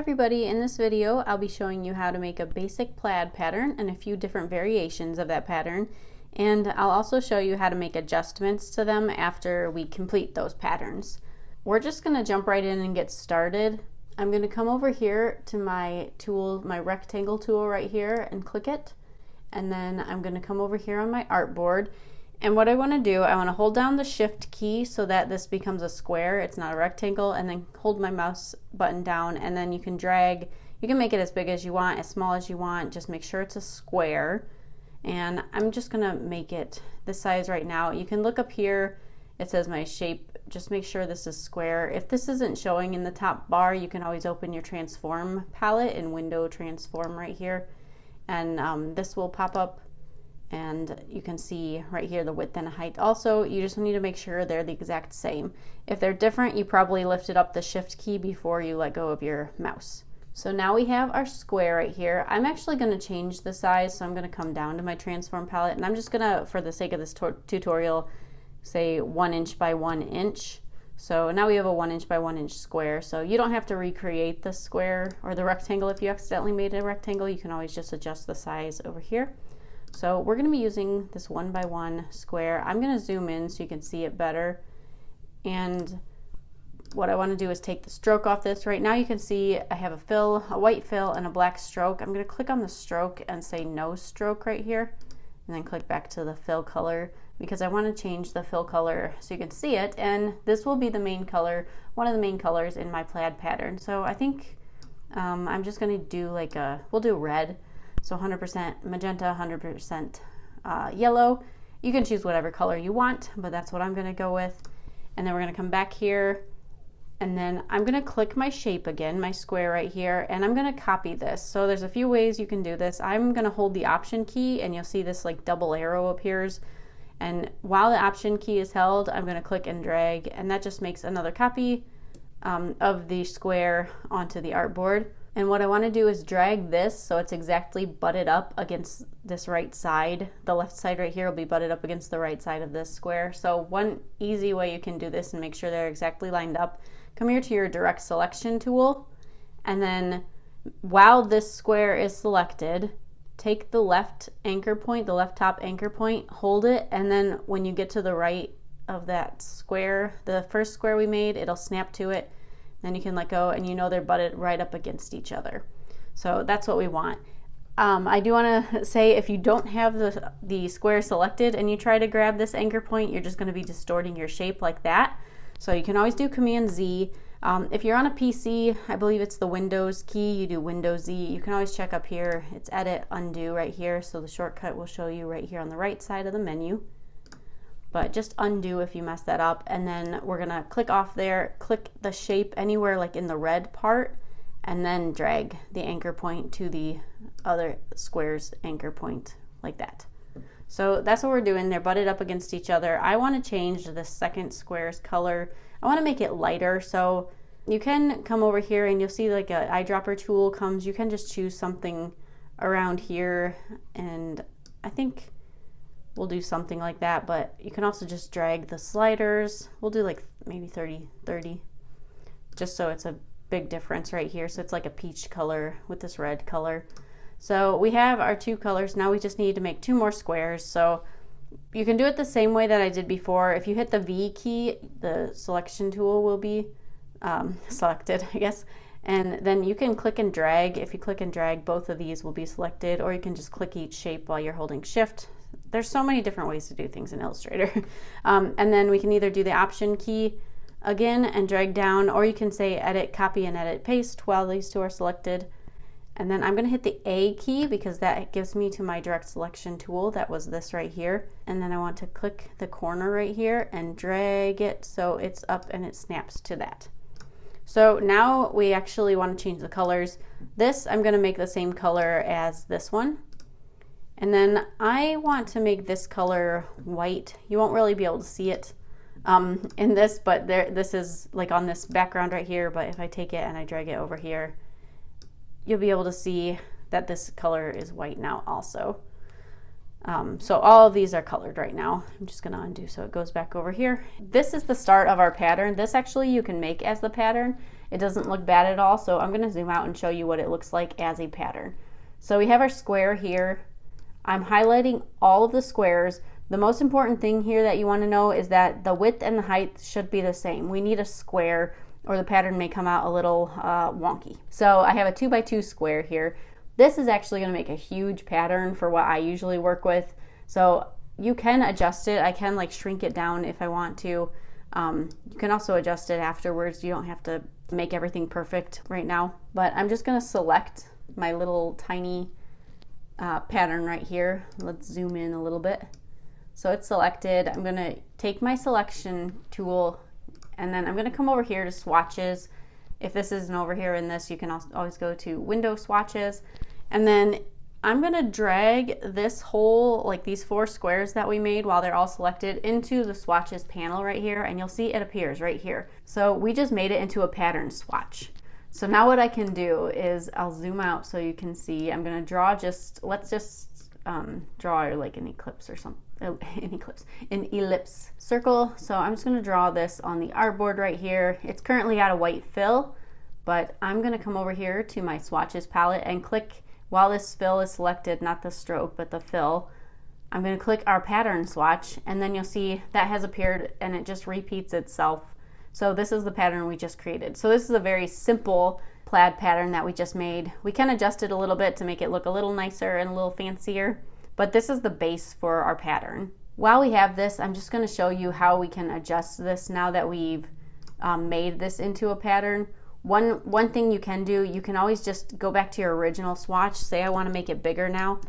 everybody, in this video I'll be showing you how to make a basic plaid pattern and a few different variations of that pattern, and I'll also show you how to make adjustments to them after we complete those patterns. We're just going to jump right in and get started. I'm going to come over here to my tool, my rectangle tool right here, and click it, and then I'm going to come over here on my artboard. And what I want to do, I want to hold down the shift key so that this becomes a square, it's not a rectangle, and then hold my mouse button down, and then you can drag, you can make it as big as you want, as small as you want, just make sure it's a square. And I'm just going to make it this size right now. You can look up here, it says my shape, just make sure this is square. If this isn't showing in the top bar, you can always open your transform palette in window transform right here, and this will pop up. And you can see right here the width and height. Also, you just need to make sure they're the exact same. If they're different, you probably lifted up the shift key before you let go of your mouse. So now we have our square right here. I'm actually going to change the size, so I'm going to come down to my transform palette, and I'm just going to, for the sake of this tutorial, say 1 inch by 1 inch. So now we have a 1 inch by 1 inch square. So you don't have to recreate the square or the rectangle. If you accidentally made a rectangle, you can always just adjust the size over here. So we're going to be using this 1 by 1 square. I'm going to zoom in so you can see it better. And what I want to do is take the stroke off this. Right now you can see I have a fill, a white fill, and a black stroke. I'm going to click on the stroke and say no stroke right here, and then click back to the fill color because I want to change the fill color so you can see it. And this will be the main color, one of the main colors in my plaid pattern. So I think I'm just going to do like we'll do red. So 100% magenta, 100% yellow. You can choose whatever color you want, but that's what I'm going to go with. And then we're going to come back here, and then I'm going to click my shape again, my square right here, and I'm going to copy this. So there's a few ways you can do this. I'm going to hold the option key, and you'll see this like double arrow appears. And while the option key is held, I'm going to click and drag, and that just makes another copy of the square onto the artboard. And what I want to do is drag this so it's exactly butted up against this right side. The left side right here will be butted up against the right side of this square. So one easy way you can do this and make sure they're exactly lined up, come here to your direct selection tool, and then while this square is selected, take the left anchor point, the left top anchor point, hold it, and then when you get to the right of that square, the first square we made, it'll snap to it. Then you can let go, and you know they're butted right up against each other. So that's what we want. I do want to say, if you don't have the square selected and you try to grab this anchor point, you're just going to be distorting your shape like that. So you can always do Command Z. If you're on a PC, I believe it's the Windows key, you do Windows Z. You can always check up here. It's Edit, Undo right here. So the shortcut will show you right here on the right side of the menu. But just undo if you mess that up, and then we're gonna click off there, click the shape anywhere like in the red part, and then drag the anchor point to the other square's anchor point like that. So that's what we're doing. They're butted up against each other. I want to change the second square's color. I want to make it lighter, so you can come over here and you'll see like an eyedropper tool comes. You can just choose something around here, and I think we'll do something like that, but you can also just drag the sliders. We'll do like maybe 30, just so it's a big difference right here. So it's like a peach color with this red color. So we have our two colors. Now we just need to make 2 more squares. So you can do it the same way that I did before. If you hit the V key, the selection tool will be selected, I guess. And then you can click and drag. If you click and drag, both of these will be selected, or you can just click each shape while you're holding shift. There's so many different ways to do things in Illustrator. And then we can either do the option key again and drag down, or you can say edit, copy, and edit, paste while these two are selected. And then I'm going to hit the A key because that gives me to my direct selection tool. That was this right here. And then I want to click the corner right here and drag it so it's up and it snaps to that. So now we actually want to change the colors. This I'm going to make the same color as this one. And then I want to make this color white. You won't really be able to see it in this, but this is like on this background right here. But if I take it and I drag it over here, you'll be able to see that this color is white now also. So all of these are colored right now. I'm just gonna undo so it goes back over here. This is the start of our pattern. This actually you can make as the pattern. it doesn't look bad at all. So I'm going to zoom out and show you what it looks like as a pattern. So we have our square here. I'm highlighting all of the squares. The most important thing here that you want to know is that the width and the height should be the same. We need a square or the pattern may come out a little wonky. So I have a 2x2 square here. This is actually going to make a huge pattern for what I usually work with. So you can adjust it. I can like shrink it down if I want to. You can also adjust it afterwards. You don't have to make everything perfect right now. But I'm just going to select my little tiny pattern right here. Let's zoom in a little bit. So it's selected. I'm going to take my selection tool and then I'm going to come over here to swatches. If this isn't over here in this, you can always go to window swatches. And then I'm going to drag this whole, like these 4 squares that we made while they're all selected into the swatches panel right here. And you'll see it appears right here. So we just made it into a pattern swatch. So now what I can do is I'll zoom out so you can see. I'm going to draw let's just draw like an eclipse or something. An ellipse circle. So I'm just going to draw this on the artboard right here. It's currently got a white fill, but I'm going to come over here to my swatches palette and click while this fill is selected, not the stroke, but the fill. I'm going to click our pattern swatch and then you'll see that has appeared and it just repeats itself. So this is the pattern we just created. So this is a very simple plaid pattern that we just made. We can adjust it a little bit to make it look a little nicer and a little fancier, but this is the base for our pattern. While we have this, I'm just going to show you how we can adjust this now that we've made this into a pattern. One thing you can do, you can always just go back to your original swatch. Say I want to make it bigger now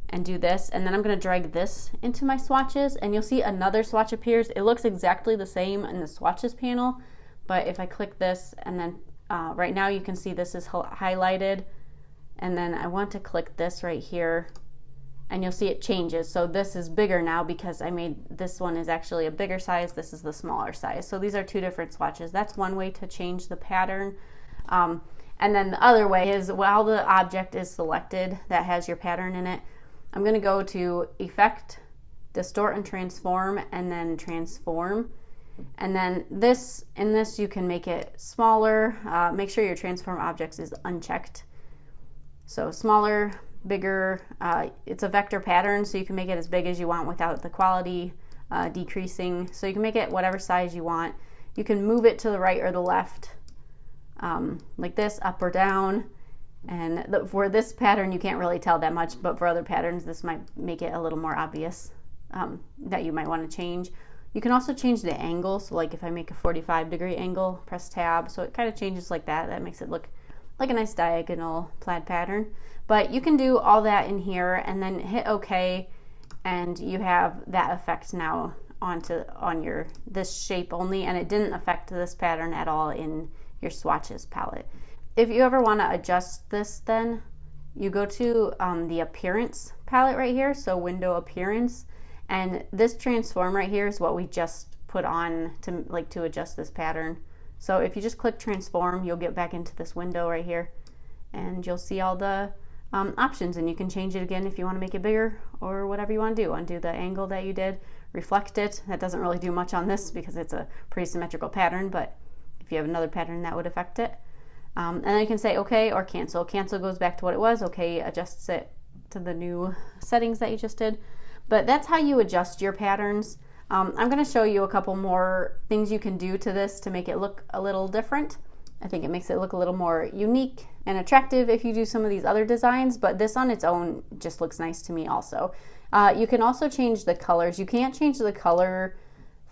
and do this, and then I'm going to drag this into my swatches and you'll see another swatch appears. It looks exactly the same in the swatches panel, but if I click this and then right now you can see this is highlighted, and then I want to click this right here and you'll see it changes. So this is bigger now because I made this one is actually a bigger size. This is the smaller size. So these are 2 different swatches. That's one way to change the pattern. And then the other way is while the object is selected that has your pattern in it, I'm going to go to Effect, Distort and Transform, and then Transform. And then in this you can make it smaller. Make sure your Transform Objects is unchecked. So smaller, bigger. It's a vector pattern, so you can make it as big as you want without the quality decreasing. So you can make it whatever size you want. You can move it to the right or the left, like this, up or down. And for this pattern, you can't really tell that much, but for other patterns, this might make it a little more obvious that you might want to change. You can also change the angle. So like if I make a 45-degree angle, press tab. So it kind of changes like that. That makes it look like a nice diagonal plaid pattern. But you can do all that in here and then hit OK, and you have that effect now on this shape only, and it didn't affect this pattern at all in your swatches palette. If you ever want to adjust this, then you go to the appearance palette right here, so window appearance, and this transform right here is what we just put on to adjust this pattern. So if you just click transform, you'll get back into this window right here and you'll see all the options, and you can change it again if you want to make it bigger or whatever you want to do. Undo the angle that you did, reflect it. That doesn't really do much on this because it's a pretty symmetrical pattern, but if you have another pattern that would affect it. And then you can say OK or cancel. Cancel goes back to what it was. OK adjusts it to the new settings that you just did. But that's how you adjust your patterns. I'm going to show you a couple more things you can do to this to make it look a little different. I think it makes it look a little more unique and attractive if you do some of these other designs, but this on its own just looks nice to me also. You can also change the colors. You can't change the color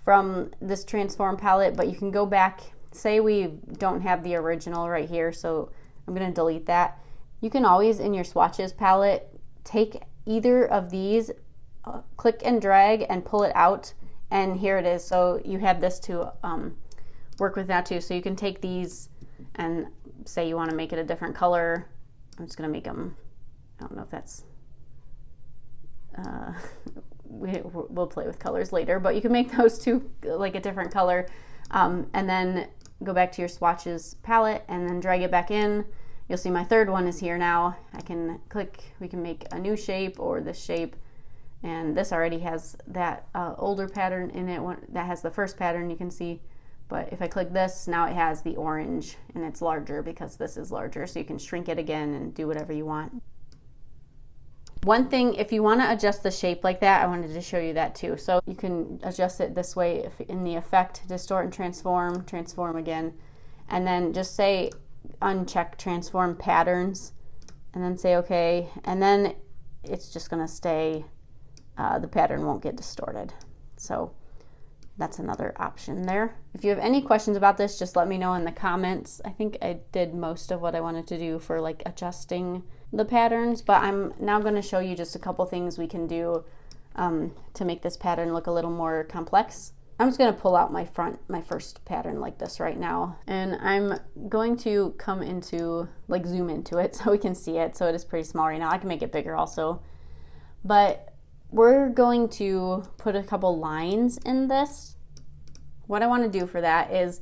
from this transform palette, but you can go back. Say we don't have the original right here, so I'm going to delete that. You can always, in your swatches palette, take either of these, click and drag and pull it out, and here it is. So you have this to work with that too. So you can take these and say you want to make it a different color. I'm just going to make them, I don't know if that's, we'll play with colors later, but you can make those two like a different color, and then go back to your swatches palette and then drag it back in. You'll see my third one is here now. I can click, we can make a new shape or this shape, and this already has that older pattern in it that has the first pattern, you can see, But if I click this, now it has the orange and it's larger because this is larger. So you can shrink it again and do whatever you want. One thing, if you want to adjust the shape like that, I wanted to show you that too. So you can adjust it this way if in the effect, distort and transform, transform again, and then just say uncheck transform patterns and then say okay, and then it's just going to stay, the pattern won't get distorted. So that's another option there. If you have any questions about this, just let me know in the comments. I think I did most of what I wanted to do for like adjusting the patterns, but I'm now going to show you just a couple things we can do to make this pattern look a little more complex. I'm just going to pull out my first pattern like this right now, and I'm going to come into, like zoom into it so we can see it. So it is pretty small right now. I can make it bigger also, but we're going to put a couple lines in this. What I want to do for that is,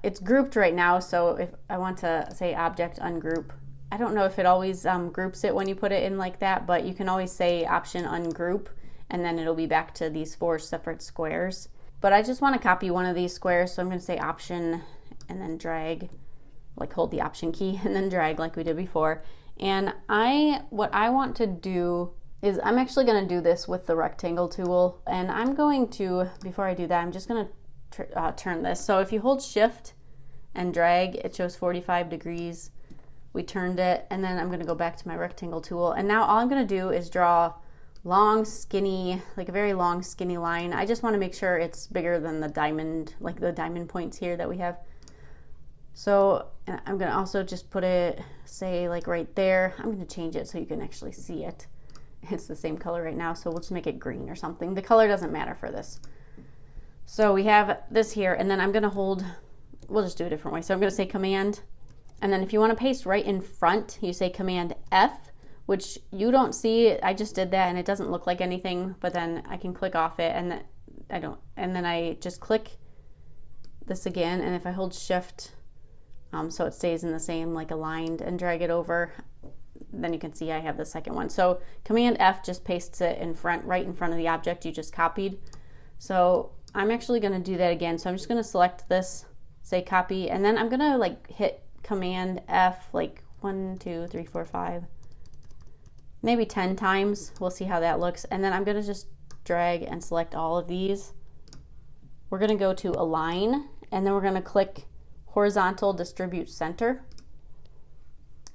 it's grouped right now, so if I want to say object ungroup, I don't know if it always groups it when you put it in like that, but you can always say option ungroup, and then it'll be back to these 4 separate squares. But I just want to copy one of these squares, so I'm going to say option and then drag, like hold the option key and then drag like we did before. And what I want to do is I'm actually going to do this with the rectangle tool, and I'm going to, before I do that, I'm just going to turn this. So if you hold shift and drag, it shows 45 degrees. We turned it, and then I'm going to go back to my rectangle tool, and now all I'm going to do is draw long skinny, like a very long skinny line. I just want to make sure it's bigger than the diamond, like the diamond points here that we have. So I'm going to also just put it, say like right there. I'm going to change it so you can actually see it. It's the same color right now, so we'll just make it green or something. The color doesn't matter for this. So we have this here, and then I'm going to hold, we'll just do a different way. So I'm going to say command, and then if you want to paste right in front, you say command F, which you don't see. I just did that and it doesn't look like anything, but then I can click off it, and then I just click this again, and if I hold shift, so it stays in the same like aligned, and drag it over, then you can see I have the second one. So command F just pastes it in front, right in front of the object you just copied. So I'm actually going to do that again. So I'm just going to select this, say copy, and then I'm going to like hit command F like 1, 2, 3, 4, 5, maybe 10 times. We'll see how that looks. And then I'm going to just drag and select all of these. We're going to go to align, and then we're going to click horizontal distribute center,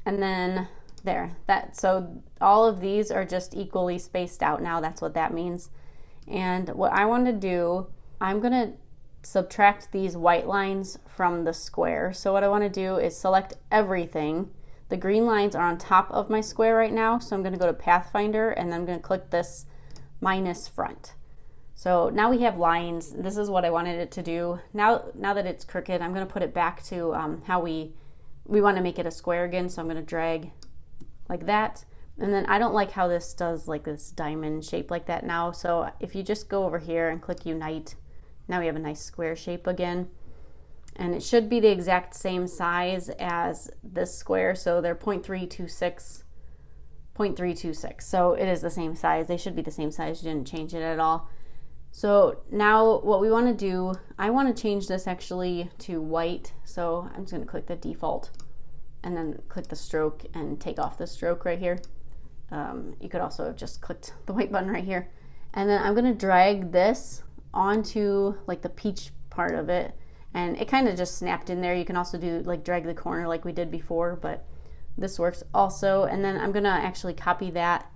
and then there, so all of these are just equally spaced out now. That's what that means. And what I want to do, I'm going to subtract these white lines from the square. So what I want to do is select everything. The green lines are on top of my square right now, so I'm going to go to Pathfinder, and then I'm going to click this minus front. So now we have lines. This is what I wanted it to do. Now that it's crooked, I'm going to put it back to how we want to make it a square again. So I'm going to drag like that, and then I don't like how this does like this diamond shape like that now. So if you just go over here and click unite, now we have a nice square shape again, and it should be the exact same size as this square. So they're 0.326, 0.326. So it is the same size. They should be the same size. You didn't change it at all. So now what we want to do, I want to change this actually to white. So I'm just going to click the default, and then click the stroke and take off the stroke right here. You could also have just clicked the white button right here. And then I'm going to drag this onto like the peach part of it, and it kind of just snapped in there. You can also do like drag the corner like we did before, but this works also. And then I'm going to actually copy that,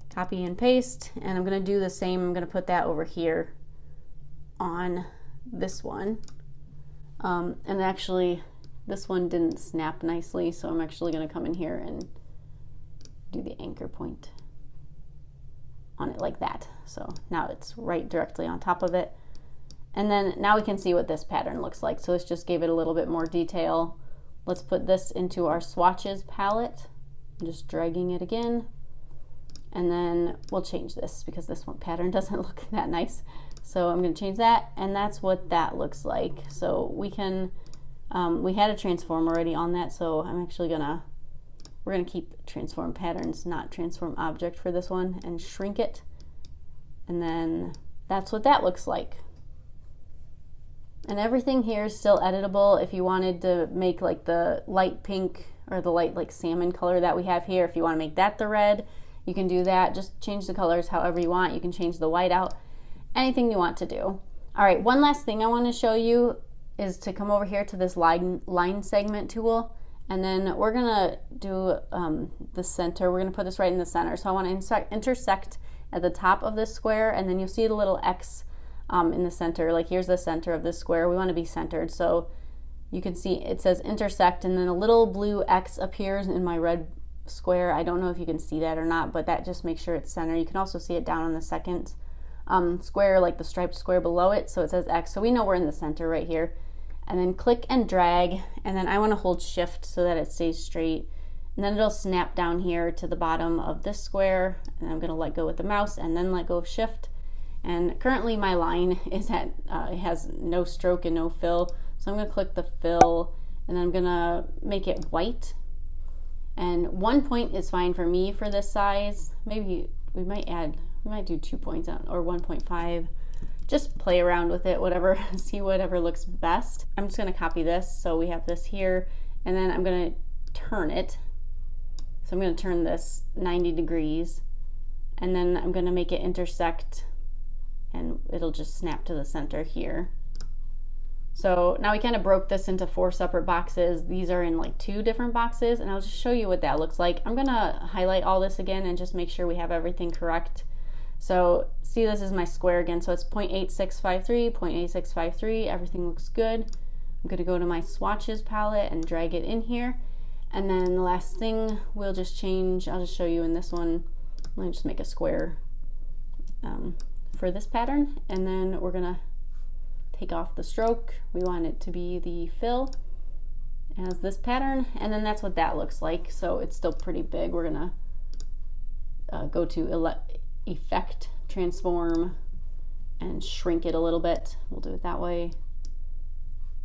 copy and paste, and I'm going to do the same. I'm going to put that over here on this one. And actually this one didn't snap nicely, so I'm actually going to come in here and do the anchor point on it like that. So now it's right directly on top of it. And then now we can see what this pattern looks like. So this just gave it a little bit more detail. Let's put this into our swatches palette. I'm just dragging it again. And then we'll change this because this one pattern doesn't look that nice. So I'm going to change that, and that's what that looks like. So we can, we had a transform already on that, so I'm actually we're gonna keep transform patterns, not transform object for this one, and shrink it. And then that's what that looks like. And everything here is still editable. If you wanted to make like the light pink or the light like salmon color that we have here, if you want to make that the red, you can do that. Just change the colors however you want. You can change the white out, anything you want to do. All right, one last thing I want to show you is to come over here to this line segment tool, and then we're gonna do the center. We're gonna put this right in the center. So I want to intersect at the top of this square, and then you'll see the little X in the center. Like here's the center of this square. We want to be centered, so you can see it says intersect, and then a little blue X appears in my red square. I don't know if you can see that or not, but that just makes sure it's centered. You can also see it down on the second square, like the striped square below it, so it says X, so we know we're in the center right here. And then click and drag, and then I want to hold shift so that it stays straight, and then it'll snap down here to the bottom of this square, and I'm going to let go with the mouse and then let go of shift. And currently my line is at it has no stroke and no fill, so I'm going to click the fill, and then I'm going to make it white. And 1 point is fine for me for this size. Maybe we might do 2 points or 1.5. Just play around with it, whatever, see whatever looks best. I'm just going to copy this, so we have this here, and then I'm going to turn it. So I'm going to turn this 90 degrees, and then I'm going to make it intersect, and it'll just snap to the center here. So now we kind of broke this into 4 separate boxes. These are in like 2 different boxes, and I'll just show you what that looks like. I'm gonna highlight all this again and just make sure we have everything correct. So see, this is my square again, so it's 0.8653, 0.8653, everything looks good. I'm gonna go to my swatches palette and drag it in here. And then the last thing we'll just change, I'll just show you in this one. Let me just make a square for this pattern, and then we're gonna take off the stroke. We want it to be the fill as this pattern, and then that's what that looks like. So it's still pretty big. We're gonna go to effect, transform, and shrink it a little bit. We'll do it that way,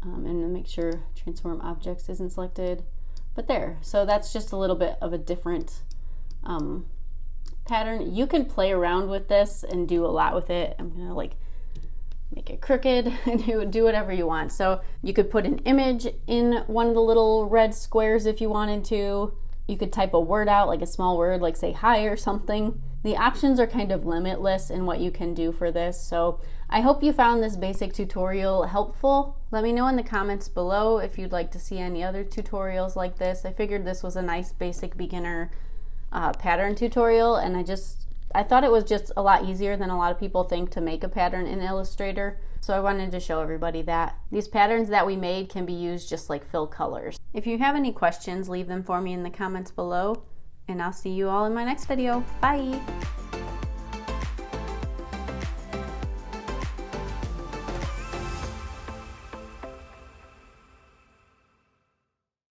and then make sure transform objects isn't selected. But there, so that's just a little bit of a different pattern. You can play around with this and do a lot with it. I'm gonna like make it crooked and do whatever you want. So you could put an image in one of the little red squares if you wanted to. You could type a word out, like a small word, like say hi or something. The options are kind of limitless in what you can do for this. So I hope you found this basic tutorial helpful. Let me know in the comments below if you'd like to see any other tutorials like this. I figured this was a nice basic beginner pattern tutorial, and I thought it was just a lot easier than a lot of people think to make a pattern in Illustrator. So I wanted to show everybody that these patterns that we made can be used just like fill colors. If you have any questions, leave them for me in the comments below, and I'll see you all in my next video. Bye!